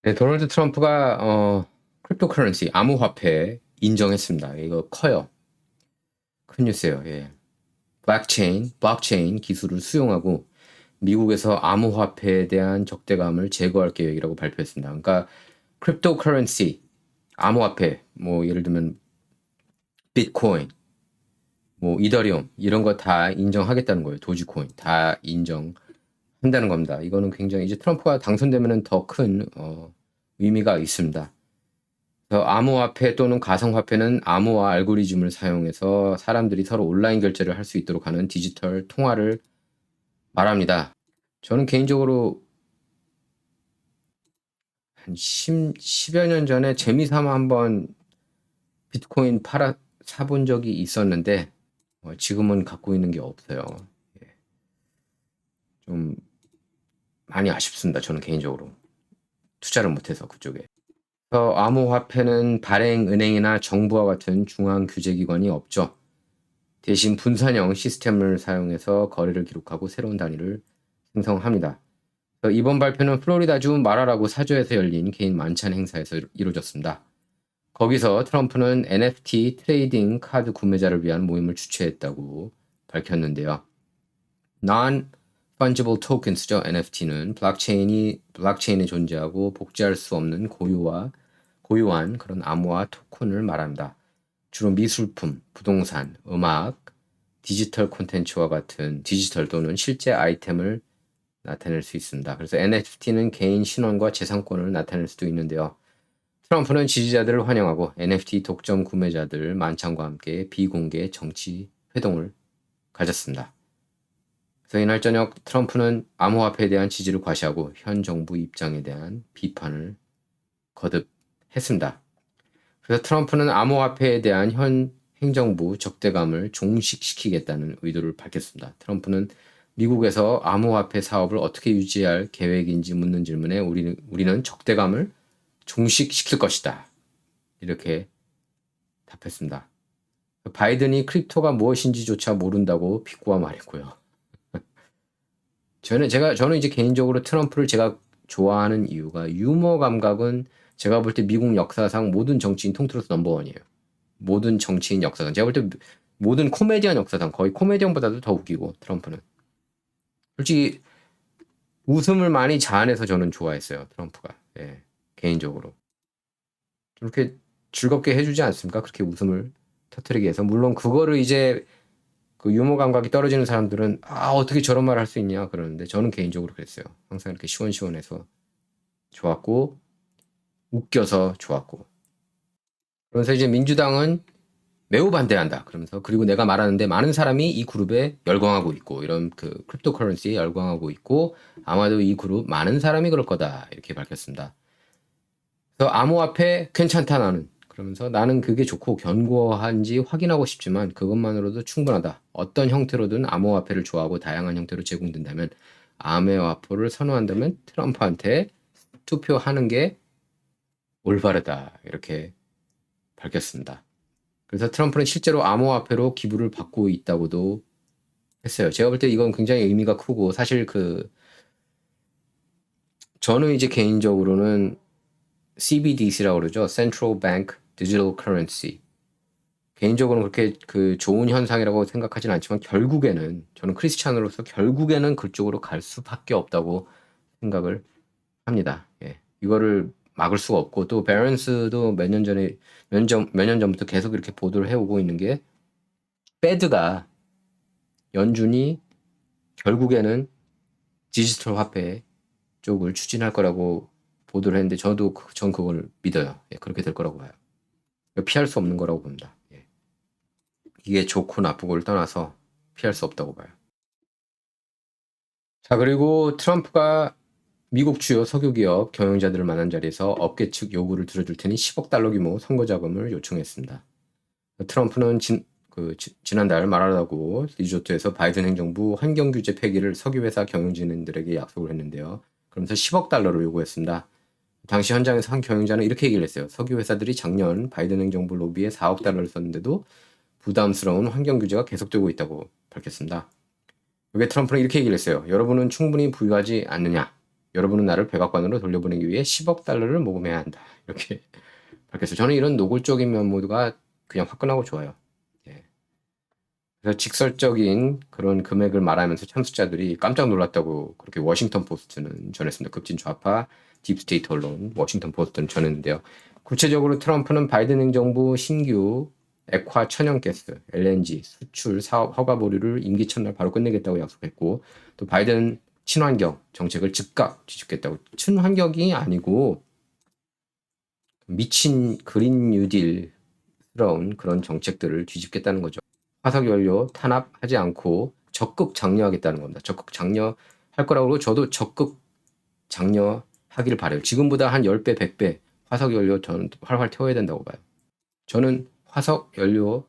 네, 도널드 트럼프가 크립토커런시 암호화폐 인정했습니다. 이거 커요. 큰 뉴스예요. 예. 블록체인 기술을 수용하고 미국에서 암호화폐에 대한 적대감을 제거할 계획이라고 발표했습니다. 그러니까 크립토커런시 암호화폐 뭐 예를 들면 비트코인, 뭐 이더리움 이런 거 다 인정하겠다는 거예요. 도지코인 다 인정한다는 겁니다. 이거는 굉장히 이제 트럼프가 당선되면은 더 큰 의미가 있습니다. 암호화폐 또는 가상화폐는 암호화 알고리즘을 사용해서 사람들이 서로 온라인 결제를 할 수 있도록 하는 디지털 통화를 말합니다. 저는 개인적으로 한 10여 년 전에 재미삼아 한번 비트코인 사본 적이 있었는데 지금은 갖고 있는 게 없어요. 예. 좀 많이 아쉽습니다. 저는 개인적으로 투자를 못해서 그쪽에. 암호화폐는 발행은행이나 정부와 같은 중앙 규제기관이 없죠. 대신 분산형 시스템을 사용해서 거래를 기록하고 새로운 단위를 생성합니다. 이번 발표는 플로리다주 마라라고 사저에서 열린 개인 만찬 행사에서 이루어졌습니다. 거기서 트럼프는 NFT 트레이딩 카드 구매자를 위한 모임을 주최했다고 밝혔는데요. Non-Fungible Tokens죠. NFT는 블록체인에 존재하고 복제할 수 없는 고유한 그런 암호화 토큰을 말합니다. 주로 미술품, 부동산, 음악, 디지털 콘텐츠와 같은 디지털 또는 실제 아이템을 나타낼 수 있습니다. 그래서 NFT는 개인 신원과 재산권을 나타낼 수도 있는데요. 트럼프는 지지자들을 환영하고 NFT 독점 구매자들 만찬과 함께 비공개 정치 회동을 가졌습니다. 그래서 이날 저녁 트럼프는 암호화폐에 대한 지지를 과시하고 현 정부 입장에 대한 비판을 거듭했습니다. 그래서 트럼프는 암호화폐에 대한 현 행정부 적대감을 종식시키겠다는 의도를 밝혔습니다. 트럼프는 미국에서 암호화폐 사업을 어떻게 유지할 계획인지 묻는 질문에 우리는 적대감을 종식시킬 것이다. 이렇게 답했습니다. 바이든이 크립토가 무엇인지조차 모른다고 비꼬아 말했고요. 저는 이제 개인적으로 트럼프를 제가 좋아하는 이유가 유머 감각은 제가 볼 때 미국 역사상 모든 정치인 통틀어서 넘버원이에요. 모든 정치인 역사상. 제가 볼 때 모든 코미디언 역사상 거의 코미디언보다도 더 웃기고 트럼프는. 솔직히 웃음을 많이 자아내서 저는 좋아했어요. 트럼프가. 예, 개인적으로. 그렇게 즐겁게 해주지 않습니까? 그렇게 웃음을 터뜨리게 해서. 물론 그거를 이제 그 유머 감각이 떨어지는 사람들은 어떻게 저런 말 할 수 있냐 그러는데 저는 개인적으로 그랬어요. 항상 이렇게 시원시원해서 좋았고 웃겨서 좋았고. 그러면서 이제 민주당은 매우 반대한다. 그러면서 그리고 내가 말하는데 많은 사람이 이 그룹에 열광하고 있고 이런 그 크립토커런시에 열광하고 있고 아마도 이 그룹 많은 사람이 그럴 거다 이렇게 밝혔습니다. 그래서 암호화폐 괜찮다 나는. 그러면서 나는 그게 좋고 견고한지 확인하고 싶지만 그것만으로도 충분하다. 어떤 형태로든 암호화폐를 좋아하고 다양한 형태로 제공된다면 암호화폐를 선호한다면 트럼프한테 투표하는 게 올바르다. 이렇게 밝혔습니다. 그래서 트럼프는 실제로 암호화폐로 기부를 받고 있다고도 했어요. 제가 볼 때 이건 굉장히 의미가 크고 사실 저는 이제 개인적으로는 CBDC라고 그러죠. Central Bank Digital Currency. 개인적으로는 그렇게 그 좋은 현상이라고 생각하지는 않지만 결국에는 저는 크리스찬으로서 결국에는 그쪽으로 갈 수밖에 없다고 생각을 합니다. 예. 이거를 막을 수가 없고 또 베런스도 몇 년 전부터 계속 이렇게 보도를 해오고 있는 게 페드가 연준이 결국에는 디지털 화폐 쪽을 추진할 거라고 보도를 했는데 전 그걸 믿어요. 예, 그렇게 될 거라고 봐요. 피할 수 없는 거라고 봅니다. 예. 이게 좋고 나쁘고를 떠나서 피할 수 없다고 봐요. 자, 그리고 트럼프가 미국 주요 석유기업 경영자들을 만난 자리에서 업계 측 요구를 들어줄 테니 10억 달러 규모 선거 자금을 요청했습니다. 트럼프는 지난달 말하라고 리조트에서 바이든 행정부 환경 규제 폐기를 석유회사 경영진들에게 약속을 했는데요. 그러면서 10억 달러를 요구했습니다. 당시 현장에서 한 경영자는 이렇게 얘기를 했어요. 석유회사들이 작년 바이든 행정부 로비에 4억 달러를 썼는데도 부담스러운 환경 규제가 계속되고 있다고 밝혔습니다. 여기에 트럼프는 이렇게 얘기를 했어요. 여러분은 충분히 부유하지 않느냐? 여러분은 나를 백악관으로 돌려보내기 위해 10억 달러를 모금해야 한다. 이렇게 밝혔어요. 저는 이런 노골적인 면모가 그냥 화끈하고 좋아요. 예. 그래서 직설적인 그런 금액을 말하면서 참석자들이 깜짝 놀랐다고 그렇게 워싱턴 포스트는 전했습니다. 급진 좌파 딥스테이트 언론 워싱턴 포스트는 전했는데요. 구체적으로 트럼프는 바이든 행정부 신규 액화 천연가스 LNG 수출 사업 허가 보류를 임기 첫날 바로 끝내겠다고 약속했고 또 바이든 친환경 정책을 즉각 뒤집겠다고 친환경이 아니고 미친 그린 뉴딜스러운 그런 정책들을 뒤집겠다는 거죠. 화석연료 탄압하지 않고 적극 장려하겠다는 겁니다. 적극 장려할 거라고 그러고 저도 적극 장려하기를 바라요. 지금보다 한 10배, 100배 화석연료 저는 활활 태워야 된다고 봐요. 저는 화석연료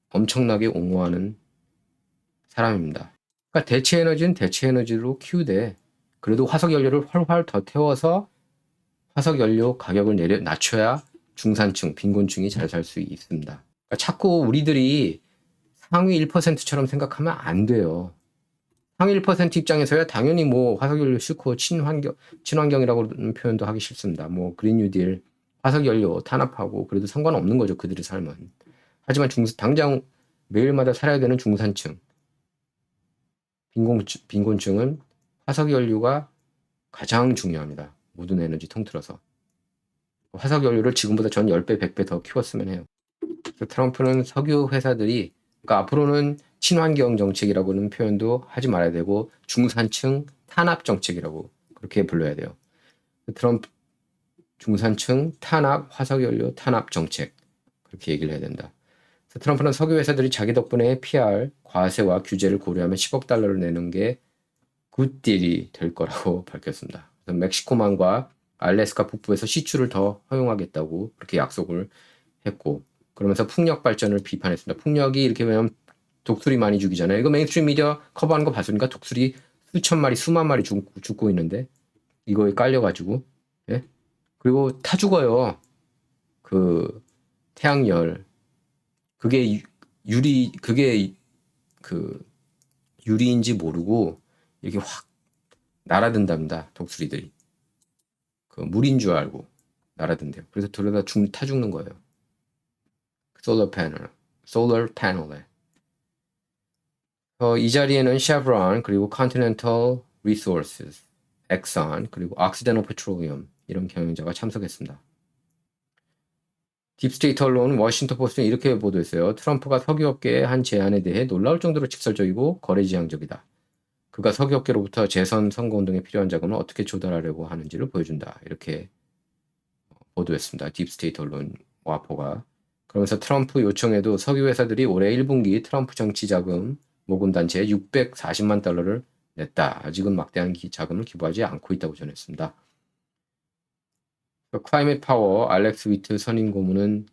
엄청나게 옹호하는 사람입니다. 그러니까 대체 에너지는 대체 에너지로 키우되 그래도 화석연료를 활활 더 태워서 화석연료 가격을 낮춰야 중산층, 빈곤층이 잘 살 수 있습니다. 그러니까 자꾸 우리들이 상위 1%처럼 생각하면 안 돼요. 상위 1% 입장에서야 당연히 뭐 화석연료 싫고 친환경이라고 표현도 하기 싫습니다. 뭐 그린 뉴딜, 화석연료 탄압하고 그래도 상관없는 거죠. 그들의 삶은. 하지만 당장 매일마다 살아야 되는 중산층, 빈곤층은 화석연료가 가장 중요합니다. 모든 에너지 통틀어서. 화석연료를 지금보다 전 10배, 100배 더 키웠으면 해요. 트럼프는 석유 회사들이 그러니까 앞으로는 친환경 정책이라고는 표현도 하지 말아야 되고 중산층 탄압 정책이라고 그렇게 불러야 돼요. 트럼프 중산층 탄압 화석연료 탄압 정책 그렇게 얘기를 해야 된다. 트럼프는 석유 회사들이 자기 덕분에 PR 과세와 규제를 고려하면 10억 달러를 내는 게 굿딜이 될 거라고 밝혔습니다. 멕시코만과 알래스카 북부에서 시추를 더 허용하겠다고 그렇게 약속을 했고 그러면서 풍력 발전을 비판했습니다. 풍력이 이렇게 보면 독수리 많이 죽이잖아요. 이거 메인스트림 미디어 커버하는 거 봤습니까? 독수리 수천 마리, 수만 마리 죽고 있는데 이거에 깔려가지고 예? 그리고 타 죽어요. 그 태양열 그게 그게 그 유리인지 모르고 이렇게 확 날아든답니다. 독수리들이 그 물인 줄 알고 날아든대요. 그래서 들어다 타 죽는 거예요. 솔러 패널에. 이 자리에는 쉐브론 그리고 컨티넨탈 리소스스, 엑선 그리고 옥시덴탈 페트롤리엄 이런 경영자가 참석했습니다. 딥스테이트 언론 워싱턴 포스트는 이렇게 보도했어요. 트럼프가 석유업계의 한 제안에 대해 놀라울 정도로 직설적이고 거래지향적이다. 그가 석유업계로부터 재선 선거운동에 필요한 자금을 어떻게 조달하려고 하는지를 보여준다. 이렇게 보도했습니다. 딥스테이트 언론 와포가. 그러면서 트럼프 요청에도 석유 회사들이 올해 1분기 트럼프 정치 자금 모금 단체에 640만 달러를 냈다. 아직은 막대한 자금을 기부하지 않고 있다고 전했습니다. 클라이밋 파워 알렉스 위트 선임 고문은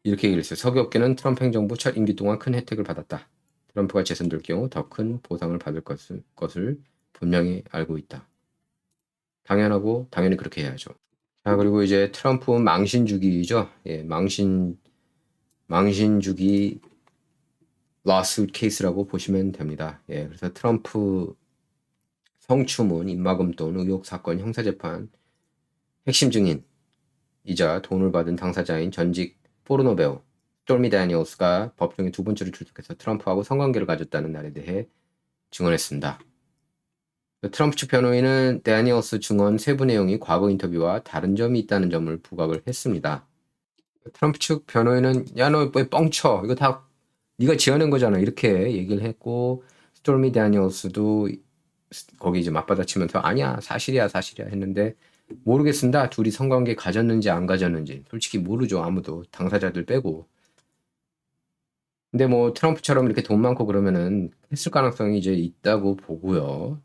이렇게 얘기를 했어요. 석유업계는 트럼프 행정부 첫 임기 동안 큰 혜택을 받았다. 트럼프가 재선될 경우 더 큰 보상을 받을 것을 분명히 알고 있다. 당연히 그렇게 해야죠. 자, 그리고 이제 트럼프는 망신주기죠. 예, 망신주기 lawsuit case라고 보시면 됩니다. 예, 그래서 트럼프 성추문, 입막음돈, 의혹 사건, 형사재판 핵심 증인이자 돈을 받은 당사자인 전직 포르노 배우 스토미 다니엘스가 법정에 두 번째로 출석해서 트럼프하고 성관계를 가졌다는 날에 대해 증언했습니다. 트럼프 측 변호인은 다니엘스 증언 세부 내용이 과거 인터뷰와 다른 점이 있다는 점을 부각을 했습니다. 트럼프 측 변호인은 야 너 왜 뻥쳐 이거 다 네가 지어낸 거잖아 이렇게 얘기를 했고 스토미 다니엘스도 거기 이제 맞받아치면서 아니야 사실이야 했는데 모르겠습니다. 둘이 성관계 가졌는지 안 가졌는지 솔직히 모르죠. 아무도 당사자들 빼고. 근데 뭐 트럼프처럼 이렇게 돈 많고 그러면은 했을 가능성이 이제 있다고 보고요.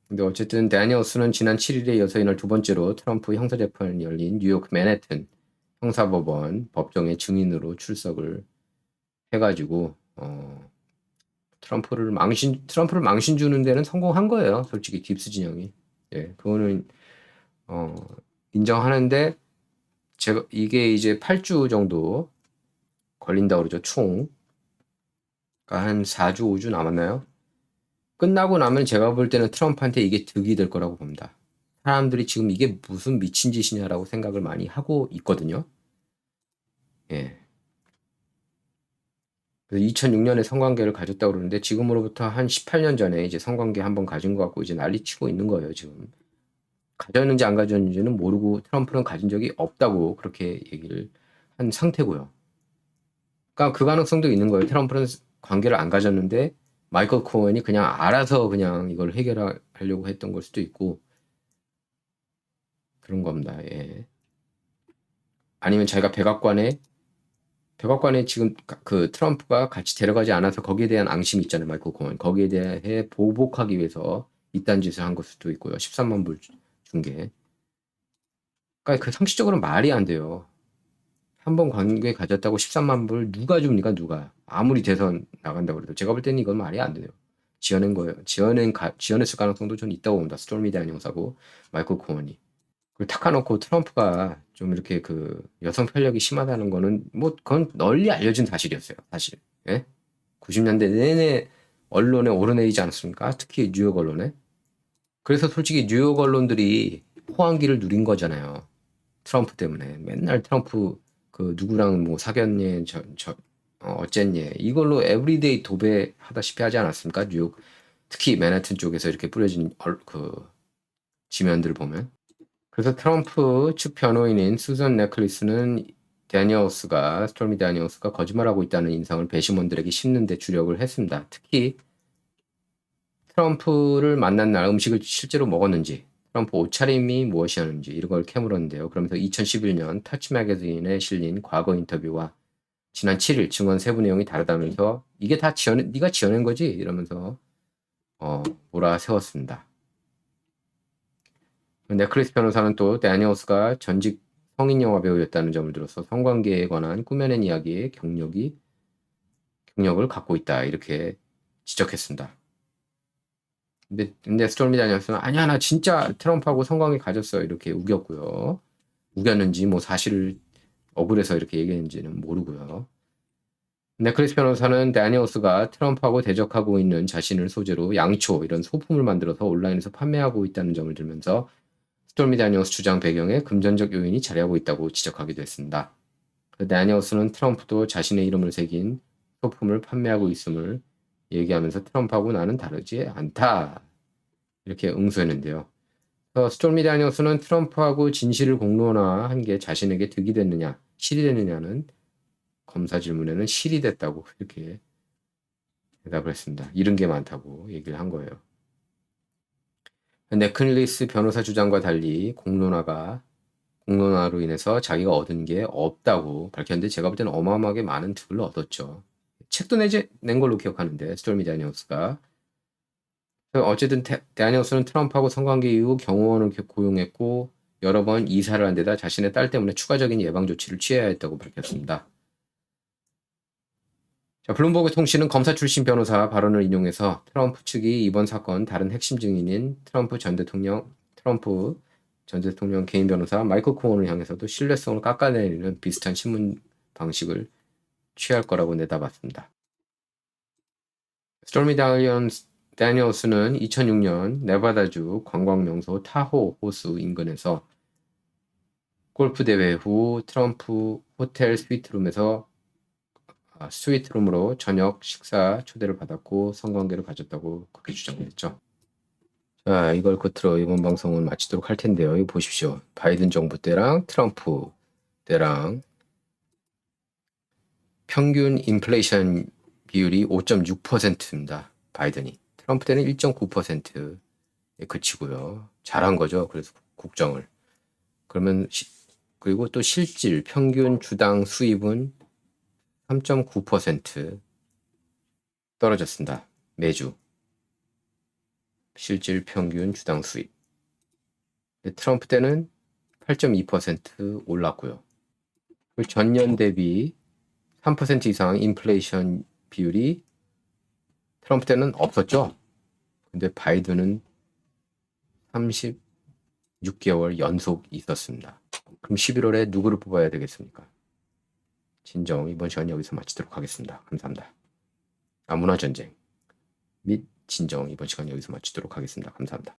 근데 어쨌든 다니엘스는 지난 7일에 이어서 이날 두 번째로 트럼프 형사재판이 열린 뉴욕 맨해튼 형사법원 법정의 증인으로 출석을 해가지고 트럼프를 망신 주는 데는 성공한 거예요. 솔직히 깁스 진영이. 예, 그거는 인정하는데 제가 이게 이제 8주 정도 걸린다고 그러죠. 총. 그러니까 한 4주, 5주 남았나요? 끝나고 나면 제가 볼 때는 트럼프한테 이게 득이 될 거라고 봅니다. 사람들이 지금 이게 무슨 미친 짓이냐라고 생각을 많이 하고 있거든요. 예. 그래서 2006년에 성관계를 가졌다고 그러는데 지금으로부터 한 18년 전에 이제 성관계 한번 가진 것 같고 이제 난리치고 있는 거예요, 지금. 가졌는지 안 가졌는지는 모르고 트럼프는 가진 적이 없다고 그렇게 얘기를 한 상태고요. 그러니까 그 가능성도 있는 거예요. 트럼프는 관계를 안 가졌는데 마이클 코엔이 그냥 알아서 그냥 이걸 해결하려고 했던 걸 수도 있고 그런 겁니다. 예. 아니면 자기가 백악관에 지금 그 트럼프가 같이 데려가지 않아서 거기에 대한 앙심이 있잖아요. 마이클 코엔. 거기에 대해 보복하기 위해서 이딴 짓을 한 걸 수도 있고요. 13만 불 준 게. 그러니까 그 상식적으로는 말이 안 돼요. 한 번 관계 가졌다고 13만 불 누가 줍니까? 누가? 아무리 대선 나간다고 그래도 제가 볼 때는 이건 말이 안 돼요. 지어낸 거예요. 지어냈을 가능성도 전 있다고 봅니다. 스토미 다니엘하고 마이클 코언이. 그걸 탁해놓고 트럼프가 좀 이렇게 그 여성 편력이 심하다는 거는 뭐 그건 널리 알려진 사실이었어요. 사실. 예? 90년대 내내 언론에 오르내리지 않았습니까? 특히 뉴욕 언론에. 그래서 솔직히 뉴욕 언론들이 호황기를 누린 거잖아요. 트럼프 때문에 맨날 트럼프 그 누구랑 뭐 사귀었니 어쨌니 이걸로 에브리데이 도배하다시피 하지 않았습니까? 뉴욕 특히 맨해튼 쪽에서 이렇게 뿌려진 그 지면들을 보면 그래서 트럼프 측 변호인인 수전 네클리스는 스토미 다니얼스가 거짓말하고 있다는 인상을 배심원들에게 심는 데 주력을 했습니다. 특히 트럼프를 만난 날 음식을 실제로 먹었는지 트럼프 옷차림이 무엇이었는지 이런 걸 캐물었는데요. 그러면서 2011년 타치 매거진에 실린 과거 인터뷰와 지난 7일 증언 세부 내용이 다르다면서 이게 다 네가 지어낸 거지? 이러면서 몰아세웠습니다. 네클리스 변호사는 또 다니얼스가 전직 성인 영화 배우였다는 점을 들어서 성관계에 관한 꾸며낸 이야기의 경력을 갖고 있다 이렇게 지적했습니다. 근데 스토미 다니얼스는 아니야 나 진짜 트럼프하고 성관계 가졌어 이렇게 우겼고요. 우겼는지 뭐 사실을 억울해서 이렇게 얘기했는지는 모르고요. 네클리스 변호사는 다니얼스가 트럼프하고 대적하고 있는 자신을 소재로 양초 이런 소품을 만들어서 온라인에서 판매하고 있다는 점을 들면서 스토미 다니얼스 주장 배경에 금전적 요인이 자리하고 있다고 지적하기도 했습니다. 다니얼스는 트럼프도 자신의 이름을 새긴 소품을 판매하고 있음을 얘기하면서 트럼프하고 나는 다르지 않다 이렇게 응수했는데요. 스토미 다니얼스는 트럼프하고 진실을 공론화한 게 자신에게 득이 됐느냐 실이 됐느냐는 검사 질문에는 실이 됐다고 이렇게 대답을 했습니다. 잃은 게 많다고 얘기를 한 거예요. 네클리스 변호사 주장과 달리 공론화로 인해서 자기가 얻은 게 없다고 밝혔는데 제가 볼 때는 어마어마하게 많은 득을 얻었죠. 책도 낸 걸로 기억하는데 스토미 다니얼스가 어쨌든 다니얼스는 트럼프하고 성관계 이후 경호원을 고용했고 여러 번 이사를 한 데다 자신의 딸 때문에 추가적인 예방 조치를 취해야 했다고 밝혔습니다. 자, 블룸버그 통신은 검사 출신 변호사 발언을 인용해서 트럼프 측이 이번 사건 다른 핵심 증인인 트럼프 전 대통령 개인 변호사 마이클 코언을 향해서도 신뢰성을 깎아내리는 비슷한 신문 방식을 취할 거라고 내다봤습니다. 스토미 다니얼스는 2006년 네바다주 관광명소 타호 호수 인근에서 골프 대회 후 트럼프 호텔 스위트룸으로 저녁 식사 초대를 받았고 성관계를 가졌다고 그렇게 주장했죠. 자, 이걸 끝으로 이번 방송은 마치도록 할 텐데요. 이거 보십시오. 바이든 정부 때랑 트럼프 때랑 평균 인플레이션 비율이 5.6%입니다. 바이든이. 트럼프 때는 1.9%에 그치고요. 잘한 거죠. 그래서 국정을. 그리고 또 실질 평균 주당 수입은 3.9% 떨어졌습니다. 매주. 실질 평균 주당 수입. 트럼프 때는 8.2% 올랐고요. 전년 대비 3% 이상 인플레이션 비율이 트럼프 때는 없었죠. 근데 바이든은 36개월 연속 있었습니다. 그럼 11월에 누구를 뽑아야 되겠습니까? 진정 이번 시간 여기서 마치도록 하겠습니다. 감사합니다. 문화전쟁 및 진정 이번 시간 여기서 마치도록 하겠습니다. 감사합니다.